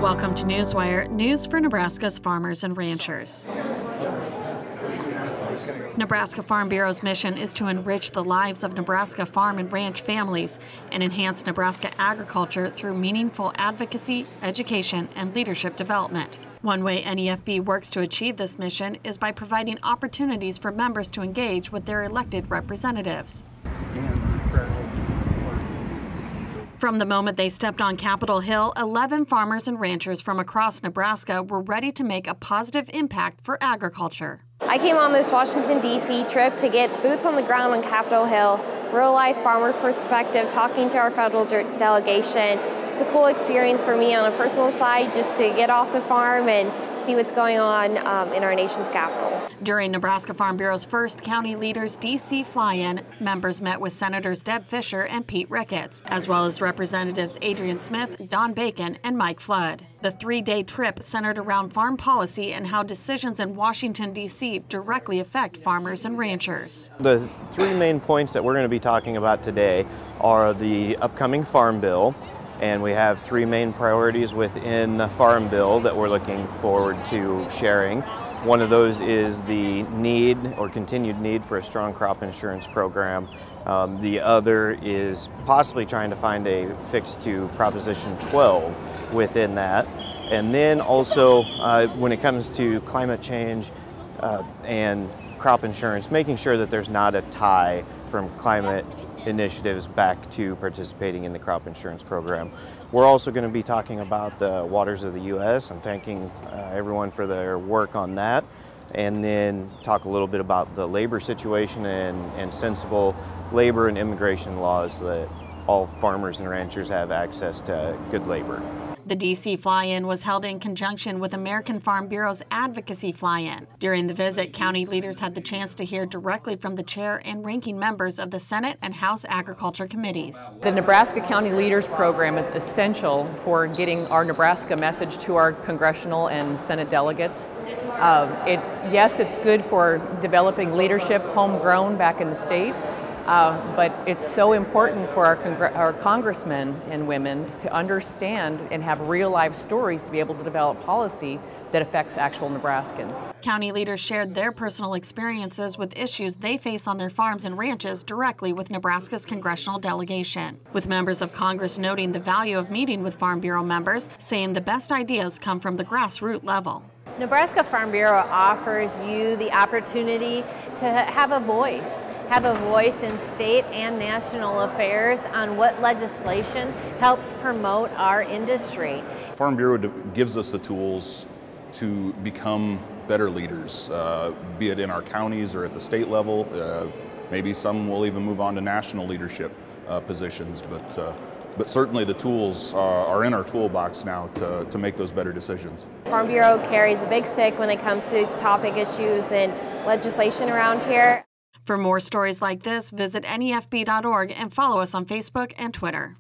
Welcome to Newswire, news for Nebraska's farmers and ranchers. Nebraska Farm Bureau's mission is to enrich the lives of Nebraska farm and ranch families and enhance Nebraska agriculture through meaningful advocacy, education, and leadership development. One way NEFB works to achieve this mission is by providing opportunities for members to engage with their elected representatives. From the moment they stepped on Capitol Hill, 11 farmers and ranchers from across Nebraska were ready to make a positive impact for agriculture. I came on this Washington, D.C. trip to get boots on the ground on Capitol Hill, real-life farmer perspective, talking to our federal delegation. It's a cool experience for me on a personal side, just to get off the farm and see what's going on in our nation's capital. During Nebraska Farm Bureau's first County Leaders D.C. fly-in, members met with Senators Deb Fischer and Pete Ricketts, as well as Representatives Adrian Smith, Don Bacon, and Mike Flood. The three-day trip centered around farm policy and how decisions in Washington, D.C. directly affect farmers and ranchers. The three main points that we're going to be talking about today are the upcoming Farm Bill, and we have three main priorities within the Farm Bill that we're looking forward to sharing. One of those is the need or continued need for a strong crop insurance program. The other is possibly trying to find a fix to Proposition 12 within that. And then also when it comes to climate change and crop insurance, making sure that there's not a tie from climate initiatives back to participating in the crop insurance program. We're also going to be talking about the waters of the U.S. I'm thanking everyone for their work on that, and then talk a little bit about the labor situation and sensible labor and immigration laws that all farmers and ranchers have access to good labor. The D.C. fly-in was held in conjunction with American Farm Bureau's advocacy fly-in. During the visit, county leaders had the chance to hear directly from the chair and ranking members of the Senate and House Agriculture Committees. The Nebraska County Leaders program is essential for getting our Nebraska message to our congressional and Senate delegates. Yes, it's good for developing leadership homegrown back in the state. But it's so important for our congressmen and women to understand and have real-life stories to be able to develop policy that affects actual Nebraskans. County leaders shared their personal experiences with issues they face on their farms and ranches directly with Nebraska's congressional delegation, with members of Congress noting the value of meeting with Farm Bureau members, saying the best ideas come from the grassroots level. Nebraska Farm Bureau offers you the opportunity to have a voice in state and national affairs on what legislation helps promote our industry. Farm Bureau gives us the tools to become better leaders, be it in our counties or at the state level. Maybe some will even move on to national leadership positions, but certainly the tools are in our toolbox now to make those better decisions. Farm Bureau carries a big stick when it comes to topic issues and legislation around here. For more stories like this, visit NEFB.org and follow us on Facebook and Twitter.